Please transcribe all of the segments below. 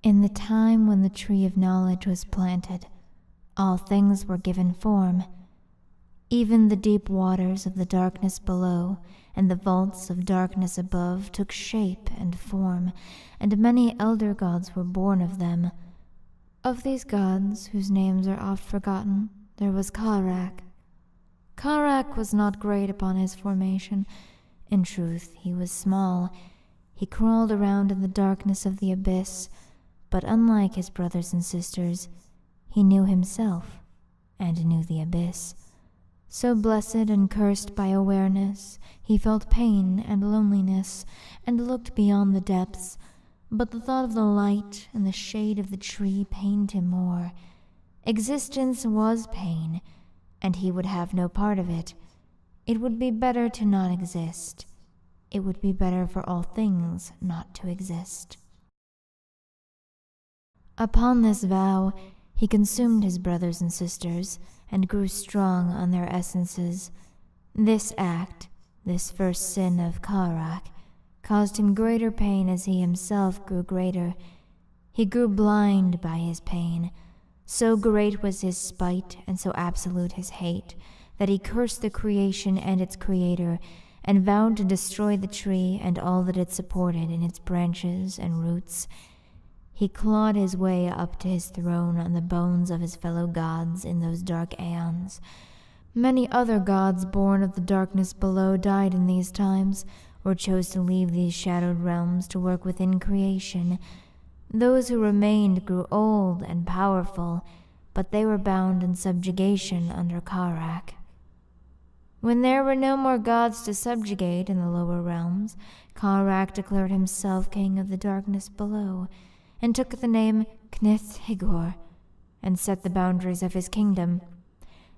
In the time when the tree of knowledge was planted, all things were given form. Even the deep waters of the darkness below and the vaults of darkness above took shape and form, and many elder gods were born of them. Of these gods, whose names are oft forgotten, there was Kharak. Kharak was not great upon his formation. In truth, he was small. He crawled around in the darkness of the abyss, but unlike his brothers and sisters, he knew himself and knew the abyss. So blessed and cursed by awareness, he felt pain and loneliness and looked beyond the depths, but the thought of the light and the shade of the tree pained him more. Existence was pain, and he would have no part of it. It would be better to not exist. It would be better for all things not to exist. Upon this vow, he consumed his brothers and sisters, and grew strong on their essences. This act, this first sin of Kharak, caused him greater pain as he himself grew greater. He grew blind by his pain. So great was his spite and so absolute his hate, that he cursed the creation and its creator, and vowed to destroy the tree and all that it supported in its branches and roots. He clawed his way up to his throne on the bones of his fellow gods in those dark aeons. Many other gods born of the darkness below died in these times, or chose to leave these shadowed realms to work within creation. Those who remained grew old and powerful, but they were bound in subjugation under Kharak. When there were no more gods to subjugate in the lower realms, Kharak declared himself king of the darkness below, and took the name Knith-Higor, and set the boundaries of his kingdom.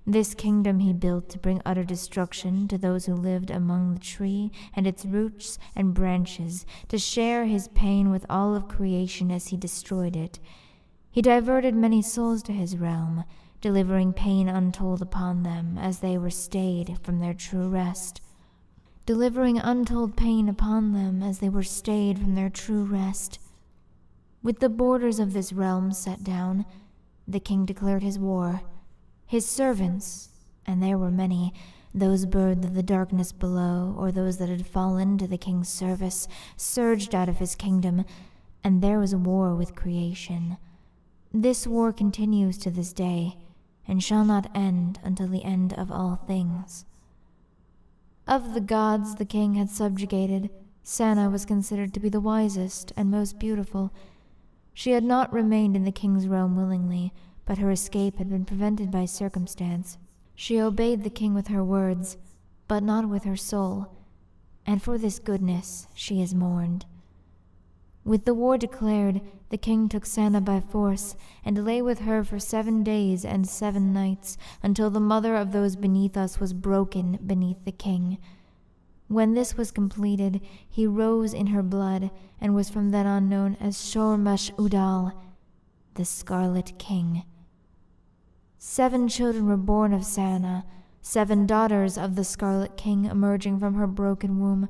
This kingdom he built to bring utter destruction to those who lived among the tree and its roots and branches, to share his pain with all of creation as he destroyed it. He diverted many souls to his realm, delivering pain untold upon them as they were stayed from their true rest. Delivering untold pain upon them as they were stayed from their true rest. With the borders of this realm set down, the king declared his war. His servants, and there were many, those birds of the darkness below, or those that had fallen to the king's service, surged out of his kingdom, and there was war with creation. This war continues to this day, and shall not end until the end of all things. Of the gods the king had subjugated, Sana was considered to be the wisest and most beautiful. She had not remained in the king's realm willingly, but her escape had been prevented by circumstance. She obeyed the king with her words, but not with her soul, and for this goodness she is mourned. With the war declared, the king took Sana by force, and lay with her for 7 days and 7 nights, until the mother of those beneath us was broken beneath the king. When this was completed, he rose in her blood, and was from then on known as Shor-Mash-Udal, the Scarlet King. 7 children were born of Sana, 7 daughters of the Scarlet King emerging from her broken womb.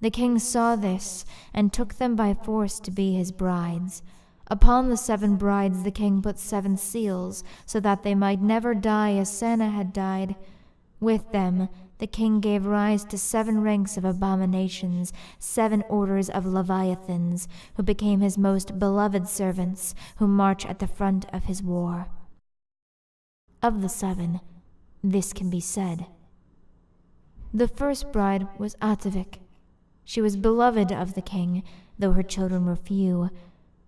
The king saw this, and took them by force to be his brides. Upon the 7 brides the king put 7 seals, so that they might never die as Sana had died. With them the king gave rise to 7 ranks of abominations, 7 orders of leviathans, who became his most beloved servants, who march at the front of his war. Of the 7, this can be said. The first bride was Atavik. She was beloved of the king, though her children were few.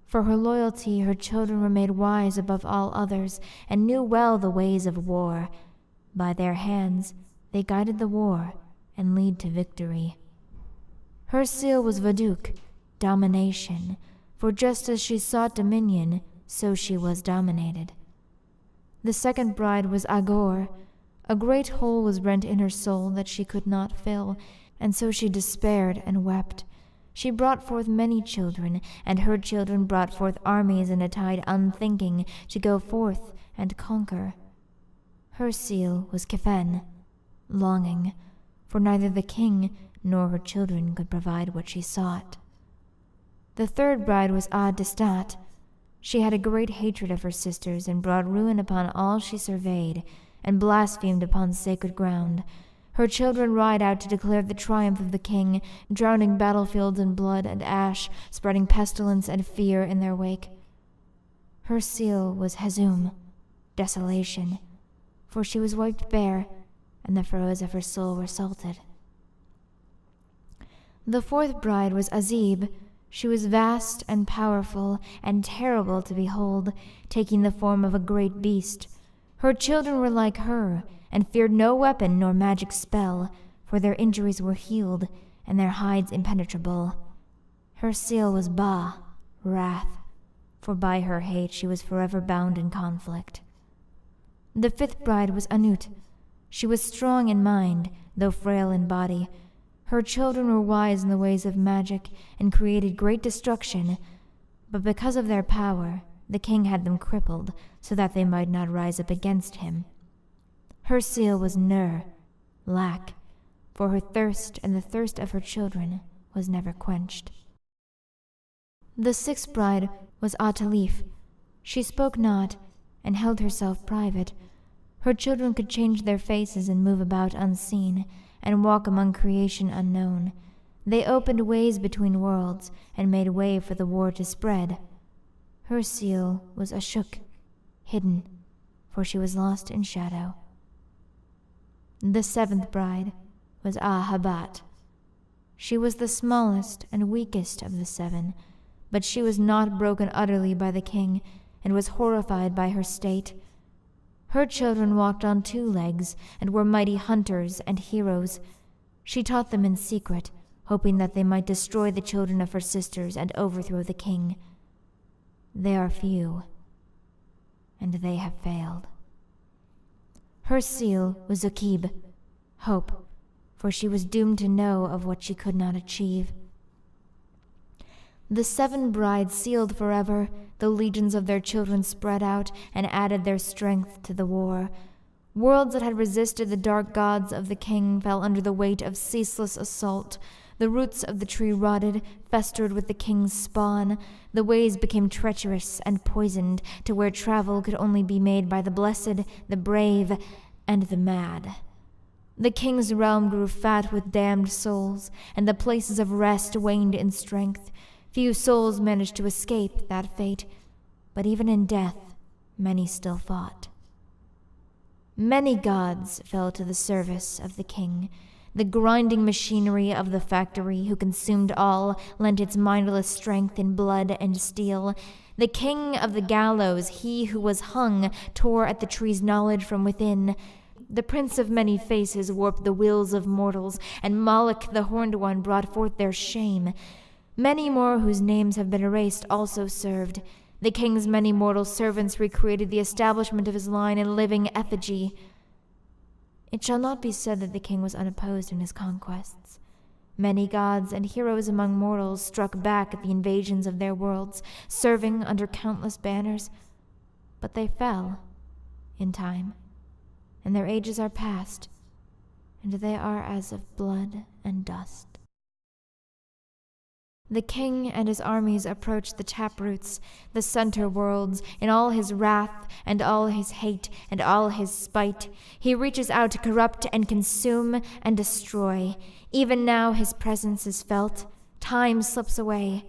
For her loyalty, her children were made wise above all others, and knew well the ways of war. By their hands they guided the war, and lead to victory. Her seal was Vaduk, domination, for just as she sought dominion, so she was dominated. The second bride was Agor. A great hole was rent in her soul that she could not fill, and so she despaired and wept. She brought forth many children, and her children brought forth armies in a tide unthinking to go forth and conquer. Her seal was Kefen, longing, for neither the king nor her children could provide what she sought. The third bride was Ad-Distat, She had a great hatred of her sisters, and brought ruin upon all she surveyed, and blasphemed upon sacred ground. Her children ride out to declare the triumph of the king, drowning battlefields in blood and ash, spreading pestilence and fear in their wake. Her seal was Hazum, desolation, for she was wiped bare, and the furrows of her soul were salted. The fourth bride was Azib. She was vast and powerful and terrible to behold, taking the form of a great beast. Her children were like her, and feared no weapon nor magic spell, for their injuries were healed, and their hides impenetrable. Her seal was Ba, wrath, for by her hate she was forever bound in conflict. The fifth bride was Anut. She was strong in mind, though frail in body. Her children were wise in the ways of magic, and created great destruction, but because of their power, the king had them crippled, so that they might not rise up against him. Her seal was Nur, lack, for her thirst and the thirst of her children was never quenched. The sixth bride was Atalif. She spoke not, and held herself private. Her children could change their faces and move about unseen, and walk among creation unknown. They opened ways between worlds, and made way for the war to spread. Her seal was Ashuk, hidden, for she was lost in shadow. The seventh bride was Ahabat. She was the smallest and weakest of the seven, but she was not broken utterly by the king, and was horrified by her state. Her children walked on two legs, and were mighty hunters and heroes. She taught them in secret, hoping that they might destroy the children of her sisters and overthrow the king. They are few, and they have failed. Her seal was Akib, hope, for she was doomed to know of what she could not achieve. The seven brides sealed forever, the legions of their children spread out and added their strength to the war. Worlds that had resisted the dark gods of the king fell under the weight of ceaseless assault. The roots of the tree rotted, festered with the king's spawn. The ways became treacherous and poisoned, to where travel could only be made by the blessed, the brave, and the mad. The king's realm grew fat with damned souls, and the places of rest waned in strength. Few souls managed to escape that fate, but even in death, many still fought. Many gods fell to the service of the king. The grinding machinery of the factory, who consumed all, lent its mindless strength in blood and steel. The king of the gallows, he who was hung, tore at the tree's knowledge from within. The prince of many faces warped the wills of mortals, and Moloch the horned one brought forth their shame. Many more whose names have been erased also served. The king's many mortal servants recreated the establishment of his line in living effigy. It shall not be said that the king was unopposed in his conquests. Many gods and heroes among mortals struck back at the invasions of their worlds, serving under countless banners, but they fell in time, and their ages are past, and they are as of blood and dust. The king and his armies approach the taproots, the center worlds, in all his wrath and all his hate and all his spite. He reaches out to corrupt and consume and destroy. Even now his presence is felt. Time slips away.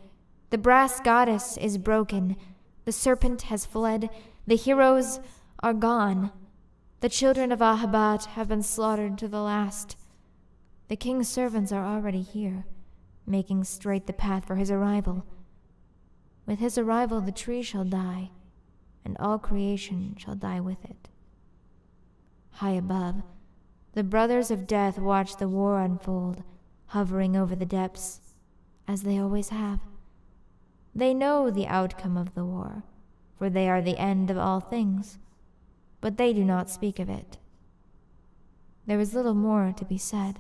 The brass goddess is broken. The serpent has fled. The heroes are gone. The children of Ahabat have been slaughtered to the last. The king's servants are already here, making straight the path for his arrival. With his arrival the tree shall die, and all creation shall die with it. High above, the brothers of death watch the war unfold, hovering over the depths, as they always have. They know the outcome of the war, for they are the end of all things, but they do not speak of it. There is little more to be said.